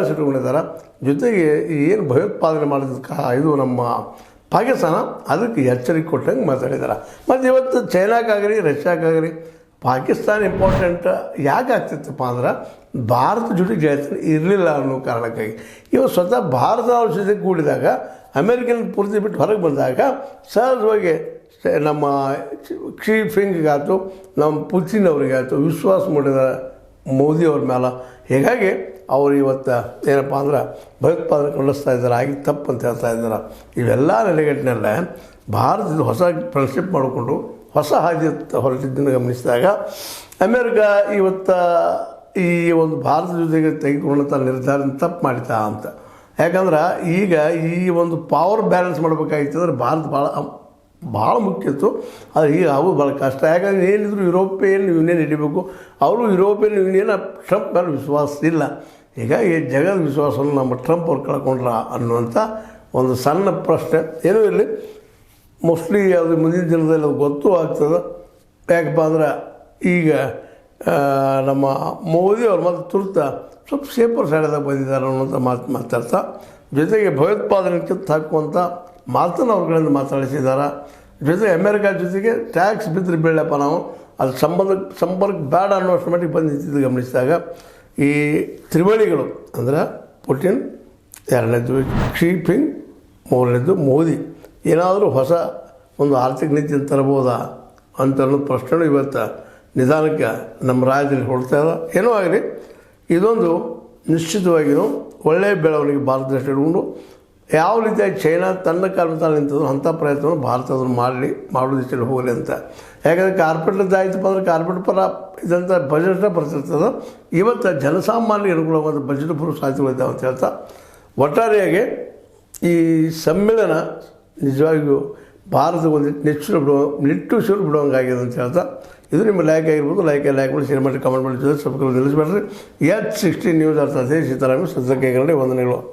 Balance ಇಟ್ಕೊಂಡಿದ್ದಾರೆ. ಜೊತೆಗೆ ಏನು ಭಯೋತ್ಪಾದನೆ ಮಾಡೋದಕ್ಕೆ ಇದು ನಮ್ಮ ಪಾಕಿಸ್ತಾನ ಅದಕ್ಕೆ ಎಚ್ಚರಿಕೆ ಕೊಟ್ಟಂಗೆ ಮಾತಾಡಿದ್ದಾರೆ. ಮತ್ತು ಇವತ್ತು ಚೈನಾಕ್ಕಾಗಲಿ ರಷ್ಯಾಕ್ಕಾಗಲಿ ಪಾಕಿಸ್ತಾನ ಇಂಪಾರ್ಟೆಂಟ್ ಯಾಕೆ ಆಗ್ತಿತ್ತಪ್ಪ ಅಂದ್ರೆ ಭಾರತ ಜೊತೆ ಗೆಳೆತನ ಇರಲಿಲ್ಲ ಅನ್ನೋ ಕಾರಣಕ್ಕಾಗಿ. ಇವತ್ತು ಸ್ವತಃ ಭಾರತ ಅವ್ರ ಜೊತೆ ಕೂಡಿದಾಗ ಅಮೇರಿಕನ್ ಪೂರ್ತಿ ಬಿಟ್ಟು ಹೊರಗೆ ಬಂದಾಗ ಸಹಜವಾಗಿ ನಮ್ಮ ಕ್ಸಿ ಫಿಂಗ್ಗಾಯ್ತು, ನಮ್ಮ ಪುತಿನ್ ಅವರಿಗಾಯ್ತು ವಿಶ್ವಾಸ ಮಾಡಿದ್ದಾರೆ ಮೋದಿಯವ್ರ ಮೇಲೆ. ಹೀಗಾಗಿ ಅವರು ಇವತ್ತು ಏನಪ್ಪ ಅಂದ್ರೆ ಭಯೋತ್ಪಾದನೆ ಖಂಡಿಸ್ತಾ ಇದ್ದಾರೆ, ಆಗಿ ತಪ್ಪು ಅಂತ ಹೇಳ್ತಾ ಇದ್ದಾರೆ. ಇವೆಲ್ಲ ನೆಲೆಗಟ್ಟಿನಲ್ಲೇ ಭಾರತದ ಹೊಸ ಫ್ರೆಂಡ್ಶಿಪ್ ಮಾಡಿಕೊಂಡು ಹೊಸ ಹಾದಿ ಹೊರಟಿದ್ದನ್ನು ಗಮನಿಸಿದಾಗ ಅಮೇರಿಕಾ ಇವತ್ತು ಈ ಒಂದು ಭಾರತದ ಜೊತೆಗೆ ತೆಗೆದುಕೊಂಡಂಥ ನಿರ್ಧಾರ ತಪ್ಪು ಮಾಡಿತಾ ಅಂತ. ಯಾಕಂದ್ರೆ ಈಗ ಈ ಒಂದು ಪವರ್ ಬ್ಯಾಲೆನ್ಸ್ ಮಾಡಬೇಕಾಗಿತ್ತು ಅಂದರೆ ಭಾರತ ಭಾಳ ಮುಖ್ಯ ಇತ್ತು. ಆದರೆ ಈಗ ಅವು ಭಾಳ ಕಷ್ಟ. ಯಾಕಂದರೆ ಏನಿದ್ರು ಯುರೋಪಿಯನ್ ಯೂನಿಯನ್ ಹಿಡಿಬೇಕು, ಅವರು ಯುರೋಪಿಯನ್ ಯೂನಿಯನ್ ಟ್ರಂಪ್ ಮೇಲೆ ವಿಶ್ವಾಸ ಇಲ್ಲ. ಹೀಗಾಗಿ ಜಗದ ವಿಶ್ವಾಸವನ್ನು ನಮ್ಮ ಟ್ರಂಪ್ ಅವ್ರು ಕಳ್ಕೊಂಡ್ರ ಅನ್ನುವಂಥ ಒಂದು ಸಣ್ಣ ಪ್ರಶ್ನೆ ಏನೂ ಇರಲಿ. ಮೋಸ್ಟ್ಲಿ ಅದು ಮುಂದಿನ ದಿನದಲ್ಲಿ ಅದು ಗೊತ್ತೂ ಆಗ್ತದೆ. ಯಾಕಪ್ಪ ಅಂದ್ರೆ ಈಗ ನಮ್ಮ ಮೋದಿ ಅವ್ರು ಮತ್ತು ತುರ್ತ ಸ್ವಲ್ಪ ಸೇಫರ್ ಸೈಡದಾಗ ಬಂದಿದ್ದಾರೆ ಅನ್ನೋಂಥ ಮಾತಾಡ್ತಾ, ಜೊತೆಗೆ ಭಯೋತ್ಪಾದನೆ ಕಿತ್ತು ಹಾಕುವಂಥ ಮಾತನ್ನು ಅವ್ರುಗಳಿಂದ ಮಾತಾಡಿಸಿದ್ದಾರೆ. ಜೊತೆಗೆ ಅಮೇರಿಕಾ ಜೊತೆಗೆ ಟ್ಯಾಕ್ಸ್ ಬಿದ್ದರೆ ಬೀಳಪ್ಪ ನಾವು ಅದು ಸಂಪರ್ಕ ಬೇಡ ಅನ್ನೋಷ್ಟು ಮಟ್ಟಿಗೆ ಬಂದು ನಿಂತಿದ್ದು ಗಮನಿಸಿದಾಗ ಈ ತ್ರಿವಳಿಗಳು ಅಂದರೆ ಪುಟಿನ್, ಎರಡನೇದು ಕ್ಸಿ ಫಿಂಗ್, ಮೂರನೇದು ಮೋದಿ ಏನಾದರೂ ಹೊಸ ಒಂದು ಆರ್ಥಿಕ ನೀತಿಯನ್ನು ತರಬಹುದಾ ಅಂತ ಅನ್ನೋದು ಪ್ರಶ್ನೆಗಳು ಇವತ್ತು ನಿಧಾನಕ್ಕೆ ನಮ್ಮ ರಾಜ್ಯದಲ್ಲಿ ಹೊಡ್ತಾ ಇದೆ. ಏನೋ ಆಗಲಿ, ಇದೊಂದು ನಿಶ್ಚಿತವಾಗಿಯೂ ಒಳ್ಳೆಯ ಬೆಳವಣಿಗೆ ಭಾರತ ದೇಶ ಇಟ್ಕೊಂಡು ಯಾವ ರೀತಿಯಾಗಿ ಚೈನಾ ತನ್ನ ಕಾಲ ನಿಂತದ್ದು ಅಂಥ ಪ್ರಯತ್ನವನ್ನು ಭಾರತ ಅದನ್ನು ಮಾಡೋ ದಿಶೆಯಲ್ಲಿ ಹೋಗಲಿ ಅಂತ. ಯಾಕಂದರೆ ಕಾರ್ಪೊರೇಟ್ ಆಯ್ತಪ್ಪ ಅಂದರೆ ಕಾರ್ಪೊರೇಟ್ ಪರ ಇದಂಥ ಬಜೆಟ್ನ ಬರ್ತಿರ್ತದೆ. ಇವತ್ತು ಜನಸಾಮಾನ್ಯರಿಗೆ ಅನುಕೂಲವಾದ ಬಜೆಟ್ ಬರೋ ಸಾಧ್ಯತೆಗಳಿದ್ದಾವೆ ಅಂತ ಹೇಳ್ತಾ, ಒಟ್ಟಾರೆಯಾಗಿ ಈ ಸಮ್ಮೇಳನ ನಿಜವಾಗಿಯೂ ಭಾರತ ಒಂದು ನಿಟ್ಟುಸಿರು ಬಿಡುವಂಗಾಗಿದೆ ಅಂತ ಹೇಳ್ತಾ, ಇದು ನಿಮ್ಮ ಲೈಕ್ ಆಗಿರ್ಬೋದು. ಲೈಕ್ ಮಾಡಿ, ಶೇರ್ ಮಾಡಿ, ಕಮೆಂಟ್ ಮಾಡಿ, ಸಬ್ಸ್ಕ್ರೈಬ್ ನಿಲ್ಲಿಸಬೇಡ್ರಿ. H16 ನ್ಯೂಸ್ ಅರ್ಥ ಸೀತಾರಾಮ ಸದ್ಯಕ್ಕೆ ವಂದನೆಗಳು.